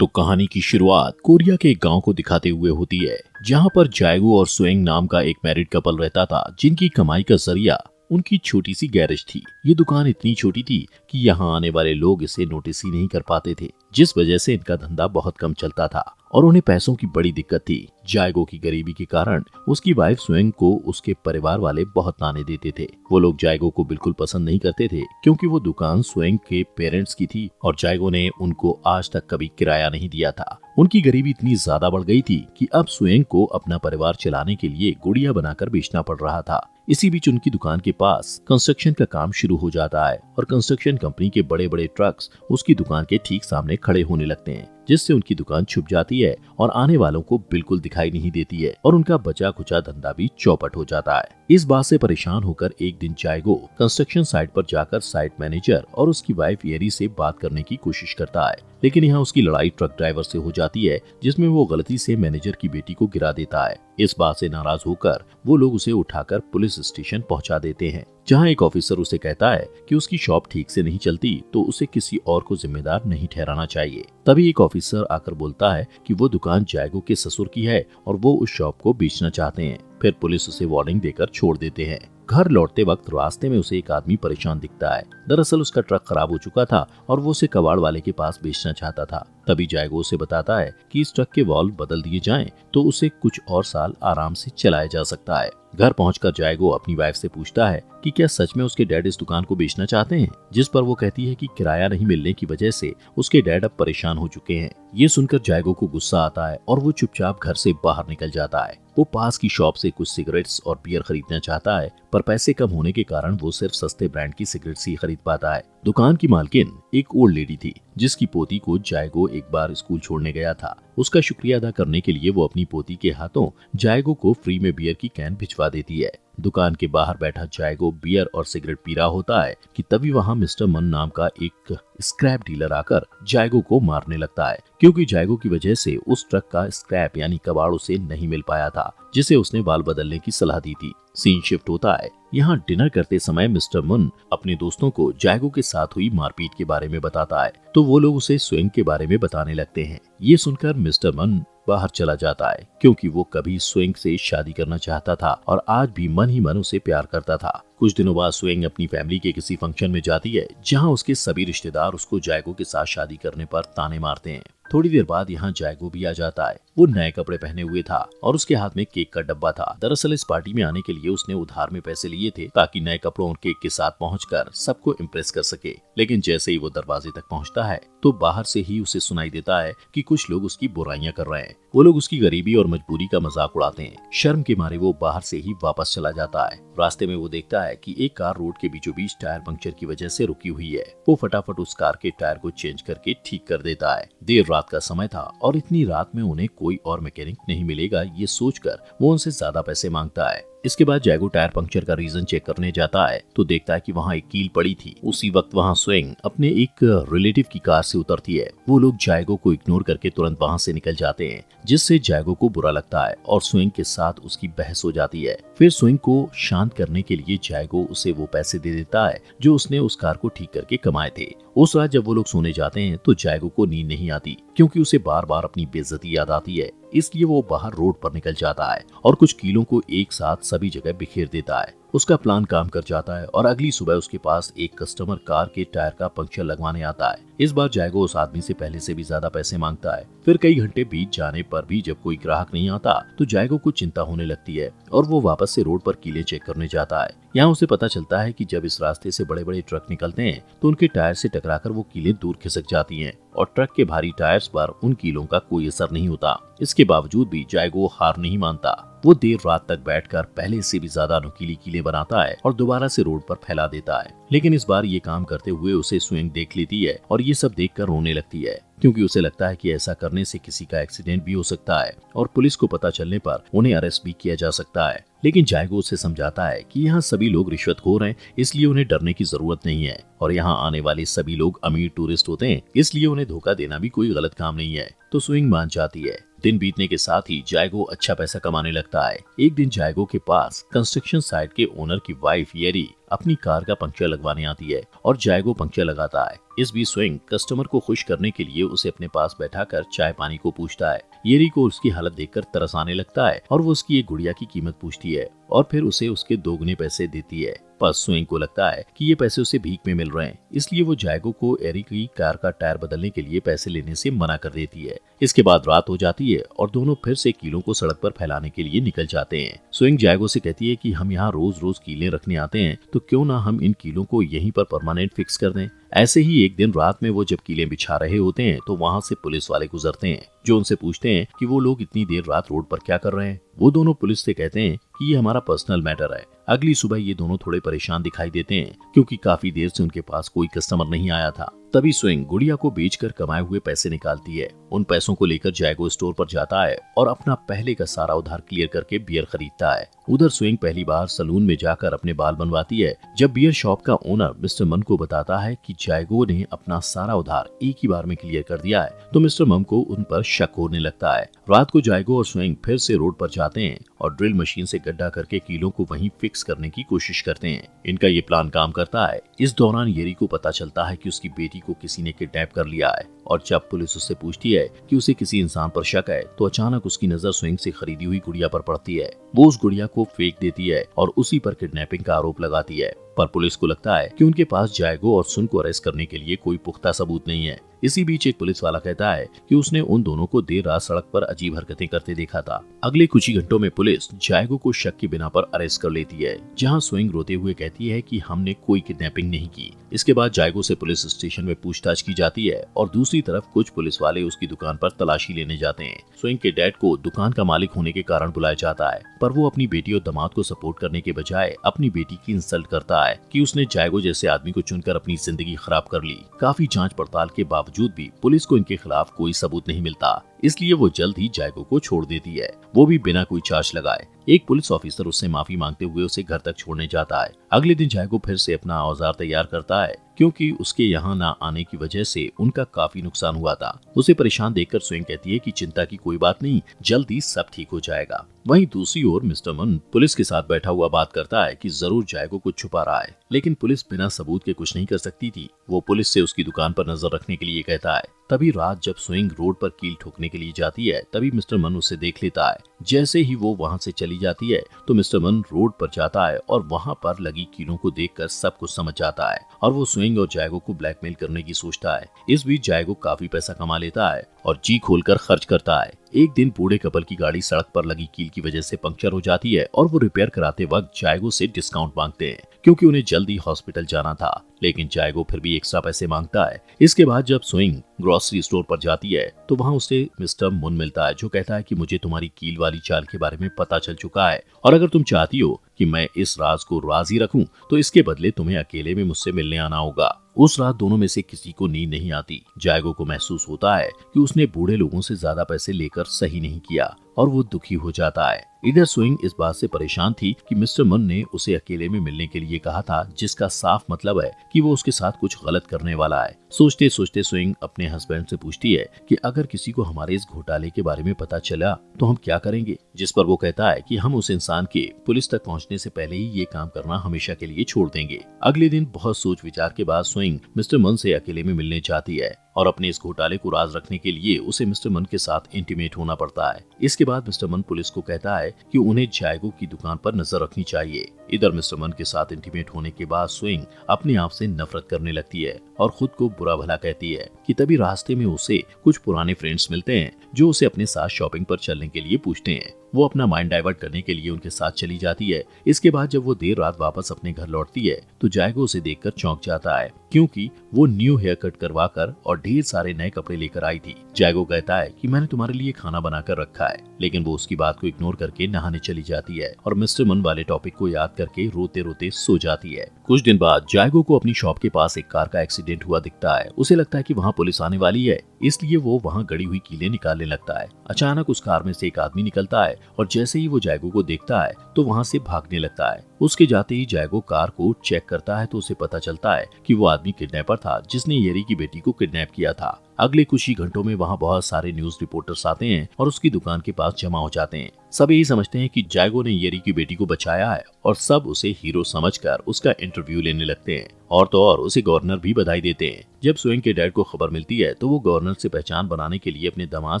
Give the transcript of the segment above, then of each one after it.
तो कहानी की शुरुआत कोरिया के एक गांव को दिखाते हुए होती है, जहां पर जायगो और सुएंग नाम का एक मैरिड कपल रहता था, जिनकी कमाई का जरिया उनकी छोटी सी गैरेज थी। ये दुकान इतनी छोटी थी कि यहाँ आने वाले लोग इसे नोटिस ही नहीं कर पाते थे, जिस वजह से इनका धंधा बहुत कम चलता था और उन्हें पैसों की बड़ी दिक्कत थी। जायगो की गरीबी के कारण उसकी वाइफ सुएंग को उसके परिवार वाले बहुत ताने देते थे। वो लोग जायगो को बिल्कुल पसंद नहीं करते थे, क्योंकि वो दुकान सुएंग के पेरेंट्स की थी और जायगो ने उनको आज तक कभी किराया नहीं दिया था। उनकी गरीबी इतनी ज्यादा बढ़ गई थी कि अब सुएंग को अपना परिवार चलाने के लिए गुड़िया बनाकर बेचना पड़ रहा था। इसी बीच उनकी दुकान के पास कंस्ट्रक्शन का काम शुरू हो जाता है और कंस्ट्रक्शन कंपनी के बड़े बड़े ट्रक्स उसकी दुकान के ठीक सामने खड़े होने लगते हैं, जिससे उनकी दुकान छुप जाती है और आने वालों को बिल्कुल दिखाई नहीं देती है और उनका बचा खुचा धंधा भी चौपट हो जाता है। इस बात से परेशान होकर एक दिन जायगो कंस्ट्रक्शन साइट पर जाकर साइट मैनेजर और उसकी वाइफ येरी से बात करने की कोशिश करता है, लेकिन यहाँ उसकी लड़ाई ट्रक ड्राइवर से हो जाती है, जिसमें वो गलती से मैनेजर की बेटी को गिरा देता है। इस बात से नाराज होकर वो लोग उसे उठाकर पुलिस स्टेशन पहुंचा देते हैं, जहां एक ऑफिसर उसे कहता है कि उसकी शॉप ठीक से नहीं चलती तो उसे किसी और को जिम्मेदार नहीं ठहराना चाहिए। तभी एक ऑफिसर आकर बोलता है कि वो दुकान जायगो के ससुर की है और वो उस शॉप को बेचना चाहते हैं। फिर पुलिस उसे वार्निंग देकर छोड़ देते हैं। घर लौटते वक्त रास्ते में उसे एक आदमी परेशान दिखता है। दरअसल उसका ट्रक खराब हो चुका था और वो उसे कबाड़ वाले के पास बेचना चाहता था। तभी जायगो उसे बताता है कि इस ट्रक के वाल्व बदल दिए जाएं तो उसे कुछ और साल आराम से चलाया जा सकता है। घर पहुंचकर जायगो अपनी वाइफ से पूछता है कि क्या सच में उसके डैड इस दुकान को बेचना चाहते हैं, जिस पर वो कहती है कि किराया नहीं मिलने की वजह से उसके डैड अब परेशान हो चुके हैं। ये सुनकर जायगो को गुस्सा आता है और वो चुपचाप घर से बाहर निकल जाता है। वो पास की शॉप से कुछ सिगरेट्स और बियर खरीदना चाहता है, पर पैसे कम होने के कारण वो सिर्फ सस्ते ब्रांड की सिगरेट्स ही खरीद पाता है। दुकान की मालकिन एक ओल्ड लेडी थी, जिसकी पोती को जायगो एक बार स्कूल छोड़ने गया था। उसका शुक्रिया अदा करने के लिए वो अपनी पोती के हाथों जायगो को फ्री में बियर की कैन भिजवा देती है। दुकान के बाहर बैठा जायगो बियर और सिगरेट पी रहा होता है कि तभी वहाँ मिस्टर मन नाम का एक स्क्रैप डीलर आकर जायगो को मारने लगता है, क्योंकि जायगो की वजह से उस ट्रक का स्क्रैप यानी कबाड़ उसे नहीं मिल पाया था, जिसे उसने बाल बदलने की सलाह दी थी। सीन शिफ्ट होता है। यहाँ डिनर करते समय मिस्टर मुन अपने दोस्तों को जायगो के साथ हुई मारपीट के बारे में बताता है, तो वो लोग उसे सुएंग के बारे में बताने लगते हैं। ये सुनकर मिस्टर मुन बाहर चला जाता है, क्योंकि वो कभी सुएंग से शादी करना चाहता था और आज भी मन ही मन उसे प्यार करता था। कुछ दिनों बाद सुएंग अपनी फैमिली के किसी फंक्शन में जाती है, जहाँ उसके सभी रिश्तेदार उसको जायगो के साथ शादी करने पर ताने मारते हैं। थोड़ी देर बाद यहाँ जायगो भी आ जाता है। वो नए कपड़े पहने हुए था और उसके हाथ में केक का डब्बा था। दरअसल इस पार्टी में आने के लिए उसने उधार में पैसे लिए थे, ताकि नए कपड़ों और केक के साथ पहुंचकर सबको इम्प्रेस कर सके। लेकिन जैसे ही वो दरवाजे तक पहुंचता है तो बाहर से ही उसे सुनाई देता है कि कुछ लोग उसकी बुराइयां कर रहे हैं। वो लोग उसकी गरीबी और मजबूरी का मजाक उड़ाते हैं। शर्म के मारे वो बाहर से ही वापस चला जाता है। रास्ते में वो देखता है कि एक कार रोड के बीचों बीच टायर पंक्चर की वजह से रुकी हुई है। वो फटाफट उस कार के टायर को चेंज करके ठीक कर देता है। देर रात का समय था और इतनी रात में उन्हें कोई और मैकेनिक नहीं मिलेगा, ये सोचकर वो उनसे ज्यादा पैसे मांगता है। इसके बाद जायगो टायर पंक्चर का रीजन चेक करने जाता है तो देखता है कि वहाँ एक कील पड़ी थी। उसी वक्त वहाँ सुएंग अपने एक रिलेटिव की कार से उतरती है। वो लोग जायगो को इग्नोर करके तुरंत वहाँ से निकल जाते हैं, जिससे जायगो को बुरा लगता है और सुएंग के साथ उसकी बहस हो जाती है। फिर सुएंग को शांत करने के लिए जायगो उसे वो पैसे दे देता है जो उसने उस कार को ठीक करके कमाए थे। उस रात जब वो लोग सोने जाते हैं तो जायगो को नींद नहीं आती, क्योंकि उसे बार बार अपनी बेइज्जती याद आती है। इसलिए वो बाहर रोड पर निकल जाता है और कुछ कीलों को एक साथ सभी जगह बिखेर देता है। उसका प्लान काम कर जाता है और अगली सुबह उसके पास एक कस्टमर कार के टायर का पंक्चर लगवाने आता है। इस बार जायगो उस आदमी से पहले से भी ज्यादा पैसे मांगता है। फिर कई घंटे बीत जाने पर भी जब कोई ग्राहक नहीं आता तो जायगो को चिंता होने लगती है और वो वापस से रोड पर कीले चेक करने जाता है। यहाँ उसे पता चलता है कि जब इस रास्ते से बड़े बड़े ट्रक निकलते हैं तो उनके टायर से टकराकर वो कीले दूर खिसक जाती हैं और ट्रक के भारी टायर्स पर उन कीलों का कोई असर नहीं होता। इसके बावजूद भी जायगो हार नहीं मानता। वो देर रात तक बैठकर पहले से भी ज्यादा नुकीली कीलें बनाता है और दोबारा से रोड पर फैला देता है। लेकिन इस बार ये काम करते हुए उसे सुएंग देख लेती है और ये सब देखकर रोने लगती है, क्योंकि उसे लगता है कि ऐसा करने से किसी का एक्सीडेंट भी हो सकता है और पुलिस को पता चलने पर उन्हें अरेस्ट भी किया जा सकता है। लेकिन जायगो उसे समझाता है कि यहाँ सभी लोग रिश्वतखोर हैं, इसलिए उन्हें डरने की जरूरत नहीं है और यहाँ आने वाले सभी लोग अमीर टूरिस्ट होते हैं, इसलिए उन्हें धोखा देना भी कोई गलत काम नहीं है। तो सुएंग मान जाती है। दिन बीतने के साथ ही जायगो अच्छा पैसा कमाने लगता है। एक दिन जायगो के पास कंस्ट्रक्शन साइट के ओनर की वाइफ येरी अपनी कार का पंक्चर लगवाने आती है और जायगो पंक्चर लगाता है। इस बीच स्विंग कस्टमर को खुश करने के लिए उसे अपने पास बैठाकर चाय पानी को पूछता है। येरी को उसकी हालत देखकर तरस आने लगता है और वो उसकी एक गुड़िया की कीमत पूछती है और फिर उसे उसके दोगुने पैसे देती है। पर स्विंग को लगता है कि ये पैसे उसे भीख में मिल रहे हैं, इसलिए वो जायगो को एरी की कार का टायर बदलने के लिए पैसे लेने से मना कर देती है। इसके बाद रात हो जाती है और दोनों फिर से कीलों को सड़क पर फैलाने के लिए निकल जाते हैं। स्विंग जायगो से कहती है कि हम यहाँ रोज रोज कीलें रखने आते हैं, तो क्यों ना हम इन कीलों को यहीं पर परमानेंट फिक्स कर दें। ऐसे ही एक दिन रात में वो जब कीलें बिछा रहे होते हैं तो वहाँ से पुलिस वाले गुजरते हैं, जो उनसे पूछते हैं कि वो लोग इतनी देर रात रोड पर क्या कर रहे हैं। वो दोनों पुलिस से कहते हैं कि ये हमारा पर्सनल मैटर है। अगली सुबह ये दोनों थोड़े परेशान दिखाई देते हैं क्योंकि काफी देर से उनके पास कोई कस्टमर नहीं आया था। तभी स्विंग गुड़िया को बेचकर कमाए हुए पैसे निकालती है। उन पैसों को लेकर जायगो स्टोर पर जाता है और अपना पहले का सारा उधार क्लियर करके बियर खरीदता है। उधर स्विंग पहली बार सलून में जाकर अपने बाल बनवाती है। जब बियर शॉप का ओनर मिस्टर मन को बताता है कि जायगो ने अपना सारा उधार एक ही बार में क्लियर कर दिया है, तो मिस्टर मम को उन पर शक होने लगता है। रात को जायगो और स्विंग फिर से रोड पर जाते हैं और ड्रिल मशीन से गड्ढा करके कीलों को वहीं फिक्स करने की कोशिश करते हैं। इनका ये प्लान काम करता है। इस दौरान येरी को पता चलता है कि उसकी बेटी को किसी ने किडनैप कर लिया है और जब पुलिस उससे पूछती है कि उसे किसी इंसान पर शक है, तो अचानक उसकी नजर स्विंग से खरीदी हुई गुड़िया पर पड़ती है। वो उस गुड़िया को फेंक देती है और उसी पर किडनैपिंग का आरोप लगाती है। पर पुलिस को लगता है कि उनके पास जायगो और सुन को अरेस्ट करने के लिए कोई पुख्ता सबूत नहीं है। इसी बीच एक पुलिस वाला कहता है कि उसने उन दोनों को देर रात सड़क पर अजीब हरकतें करते देखा था। अगले कुछ ही घंटों में पुलिस जायगो को शक की बिना पर अरेस्ट कर लेती है, जहां स्विंग रोते हुए कहती है कि हमने कोई किडनैपिंग नहीं की। इसके बाद जायगो से पुलिस स्टेशन में पूछताछ की जाती है और दूसरी तरफ कुछ पुलिस वाले उसकी दुकान पर तलाशी लेने जाते हैं। स्विंग के डैड को दुकान का मालिक होने के कारण बुलाया जाता है, पर वो अपनी बेटी और दामाद को सपोर्ट करने के बजाय अपनी बेटी की इंसल्ट करता है कि उसने जायगो जैसे आदमी को चुनकर अपनी जिंदगी खराब कर ली। काफी जांच पड़ताल के बावजूद भी पुलिस को इनके खिलाफ कोई सबूत नहीं मिलता, इसलिए वो जल्द ही जायगो को छोड़ देती है, वो भी बिना कोई चार्ज लगाए। एक पुलिस ऑफिसर उससे माफी मांगते हुए उसे घर तक छोड़ने जाता है। अगले दिन जायगो फिर से अपना औजार तैयार करता है, क्योंकि उसके यहाँ न आने की वजह से उनका काफी नुकसान हुआ था। उसे परेशान देखकर स्विंग कहती है कि चिंता की कोई बात नहीं, जल्दी सब ठीक हो जाएगा। वहीं दूसरी ओर मिस्टर मन पुलिस के साथ बैठा हुआ बात करता है कि जरूर जायगो कुछ छुपा रहा है, लेकिन पुलिस बिना सबूत के कुछ नहीं कर सकती थी। वो पुलिस से उसकी दुकान पर नजर रखने के लिए कहता है। तभी रात जब स्विंग रोड पर कील ठोकने के लिए जाती है, तभी मिस्टर मन उसे देख लेता है। जैसे ही वो वहाँ से चली जाती है तो मिस्टर मन रोड पर जाता है और वहाँ पर लगी कीलों को देखकर सब कुछ समझ जाता है और वो स्विंग और जायगो को ब्लैकमेल करने की सोचता है। इस बीच जायगो काफी पैसा कमा लेता है और जी खोलकर खर्च करता है। एक दिन बूढ़े कपल की गाड़ी सड़क पर लगी कील की वजह से पंक्चर हो जाती है और वो रिपेयर कराते वक्त जायगो से डिस्काउंट मांगते हैं, क्योंकि उन्हें जल्दी हॉस्पिटल जाना था, लेकिन जायगो फिर भी एक्स्ट्रा पैसे मांगता है। इसके बाद जब स्विंग ग्रोसरी स्टोर पर जाती है तो वहाँ उसे मिस्टर मुन मिलता है, जो कहता है कि मुझे तुम्हारी कील वाली चाल के बारे में पता चल चुका है और अगर तुम चाहती हो कि मैं इस राज को राज ही रखूं, तो इसके बदले तुम्हें अकेले में मुझसे मिलने आना होगा। उस रात दोनों में से किसी को नींद नहीं आती। जायगो को महसूस होता है कि उसने बूढ़े लोगों से ज्यादा पैसे लेकर सही नहीं किया और वो दुखी हो जाता है। इधर स्विंग इस बात से परेशान थी कि मिस्टर मन ने उसे अकेले में मिलने के लिए कहा था, जिसका साफ मतलब है कि वो उसके साथ कुछ गलत करने वाला है। सोचते सोचते स्विंग अपने हस्बैंड से पूछती है कि अगर किसी को हमारे इस घोटाले के बारे में पता चला तो हम क्या करेंगे, जिस पर वो कहता है कि हम उस इंसान के पुलिस तक पहुंचने से पहले ही ये काम करना हमेशा के लिए छोड़ देंगे। अगले दिन बहुत सोच विचार के बाद स्विंग मिस्टर मन से अकेले में मिलने जाती है और अपने इस घोटाले को राज रखने के लिए उसे मिस्टर मन के साथ इंटीमेट होना पड़ता है। इसके बाद मिस्टर मन पुलिस को कहता है कि उन्हें जायगो की दुकान पर नजर रखनी चाहिए। इधर मिस्टर मन के साथ इंटीमेट होने के बाद स्विंग अपने आप से नफरत करने लगती है और खुद को बुरा भला कहती है कि तभी रास्ते में उसे कुछ पुराने फ्रेंड्स मिलते हैं, जो उसे अपने साथ शॉपिंग पर चलने के लिए पूछते हैं। वो अपना माइंड डाइवर्ट करने के लिए उनके साथ चली जाती है। इसके बाद जब वो देर रात वापस अपने घर लौटती है तो जायगो उसे देखकर चौंक जाता है, क्योंकि वो न्यू हेयर कट करवा कर और ढेर सारे नए कपड़े लेकर आई थी। जायगो कहता है कि मैंने तुम्हारे लिए खाना बनाकर रखा है, लेकिन वो उसकी बात को इग्नोर करके नहाने चली जाती है और मिस्टर मन वाले टॉपिक को याद करके रोते रोते सो जाती है। कुछ दिन बाद जायगो को अपनी शॉप के पास एक कार का एक्सीडेंट हुआ दिखता है। उसे लगता है कि वहाँ पुलिस आने वाली है, इसलिए वो वहाँ गड़ी हुई कीलें निकालने लगता है। अचानक उस कार में से एक आदमी निकलता है और जैसे ही वो जायगो को देखता है तो वहाँ से भागने लगता है। उसके जाते ही जायगो कार को चेक करता है तो उसे पता चलता है कि वो आदमी किडनैपर था, जिसने येरी की बेटी को किडनैप किया था। अगले कुछ ही घंटों में वहाँ बहुत सारे न्यूज रिपोर्टर्स आते हैं और उसकी दुकान के पास जमा हो जाते हैं। सब यही समझते हैं कि जायगो ने येरी की बेटी को बचाया है और सब उसे हीरो समझकर उसका इंटरव्यू लेने लगते हैं और तो और उसे गवर्नर भी बधाई देते हैं। जब स्वेंग के डैड को खबर मिलती है तो वो गवर्नर से पहचान बनाने के लिए अपने दामाद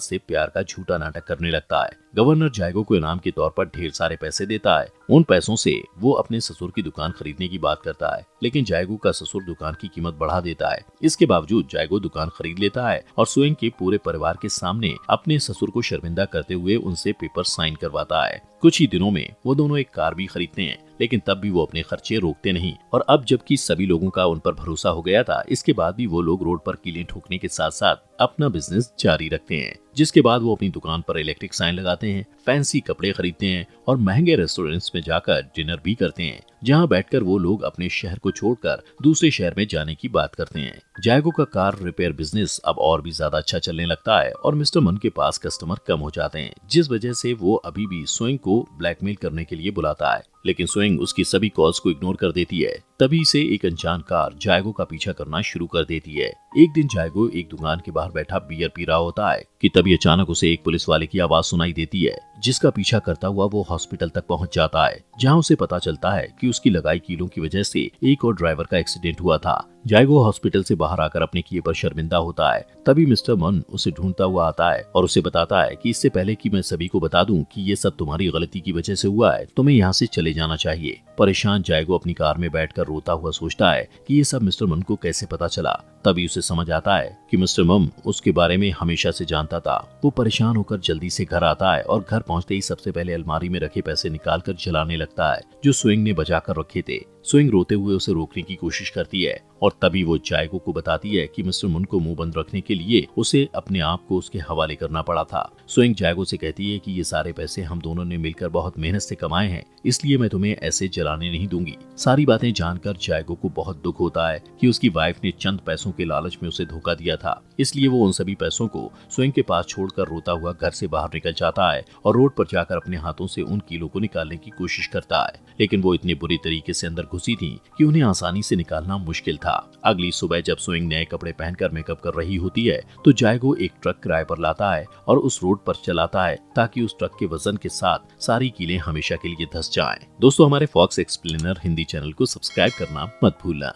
से प्यार का झूठा नाटक करने लगता है। गवर्नर जायगो को इनाम के तौर पर ढेर सारे पैसे देता है। उन पैसों से वो अपने ससुर की दुकान खरीदने की बात करता है, लेकिन जायगो का ससुर दुकान की कीमत बढ़ा देता है। इसके बावजूद जायगो दुकान खरीद लेता है और स्वेंग के पूरे परिवार के सामने अपने ससुर को शर्मिंदा करते हुए उनसे पेपर साइन करवाता है। कुछ ही दिनों में वो दोनों एक कार भी खरीदते हैं, लेकिन तब भी वो अपने खर्चे रोकते नहीं। और अब जबकि सभी लोगों का उन पर भरोसा हो गया था, इसके बाद भी वो लोग रोड पर कीलें ठोकने के साथ साथ अपना बिजनेस जारी रखते हैं। जिसके बाद वो अपनी दुकान पर इलेक्ट्रिक साइन लगाते हैं, फैंसी कपड़े खरीदते हैं और महंगे रेस्टोरेंट्स में जाकर डिनर भी करते हैं, जहां बैठकर वो लोग अपने शहर को छोड़कर दूसरे शहर में जाने की बात करते हैं। जायगो का कार रिपेयर बिजनेस अब और भी ज्यादा अच्छा चलने लगता है और मिस्टर मन के पास कस्टमर कम हो जाते हैं, जिस वजह से वो अभी भी स्वेंग को ब्लैकमेल करने के लिए बुलाता है, लेकिन स्वेंग उसकी सभी कॉल्स को इग्नोर कर देती है। तभी से एक अनजान कार जायगो का पीछा करना शुरू कर देती है। एक दिन जायगो एक दुकान के बाहर बैठा बियर पी रहा होता है कि तभी अचानक उसे एक पुलिस वाले की आवाज सुनाई देती है, जिसका पीछा करता हुआ वो हॉस्पिटल तक पहुंच जाता है, जहां उसे पता चलता है कि उसकी लगाई कीलों की वजह से एक और ड्राइवर का एक्सीडेंट हुआ था। जायगो हॉस्पिटल से बाहर आकर अपने किए पर शर्मिंदा होता है। तभी मिस्टर मन उसे ढूंढता हुआ आता है और उसे बताता है कि इससे पहले कि मैं सभी को बता दूं कि ये सब तुम्हारी गलती की वजह से हुआ है, तुम्हें यहाँ से चले जाना चाहिए। परेशान जायगो अपनी कार में बैठकर रोता हुआ सोचता है कि ये सब मिस्टर मन को कैसे पता चला। तभी उसे समझ आता है कि मिस्टर मम उसके बारे में हमेशा से जानता था। वो परेशान होकर जल्दी से घर आता है और घर पहुंचते ही सबसे पहले अलमारी में रखे पैसे निकालकर जलाने लगता है, जो स्वेंग ने बचा कर रखे थे। स्वेंग रोते हुए उसे रोकने की कोशिश करती है और तभी वो जायगो को बताती है कि मिस्टर मुन को मुंह बंद रखने के लिए उसे अपने आप को उसके हवाले करना पड़ा था। स्वेंग जायगो से कहती है कि ये सारे पैसे हम दोनों ने मिलकर बहुत मेहनत से कमाए हैं, इसलिए मैं तुम्हें ऐसे जलाने नहीं दूंगी। सारी बातें जानकर जायगो को बहुत दुख होता है कि उसकी वाइफ ने चंद पैसों के लालच में उसे धोखा दिया था, इसलिए वो उन सभी पैसों को स्वेंग के पास छोड़कर रोता हुआ घर से बाहर निकल जाता है और रोड पर जाकर अपने हाथों से उन कीलों को निकालने की कोशिश करता है, लेकिन वो इतनी बुरी तरीके से अंदर घुसी थी कि उन्हें आसानी से निकालना मुश्किल था। अगली सुबह जब स्वेंग नए कपड़े पहनकर मेकअप कर रही होती है तो जायगो एक ट्रक किराए पर लाता है और उस रोड पर चलाता है ताकि उस ट्रक के वजन के साथ सारी कीलें हमेशा के लिए धंस जाएं। दोस्तों, हमारे फॉक्स एक्सप्लेनर हिंदी चैनल को सब्सक्राइब करना मत भूलना।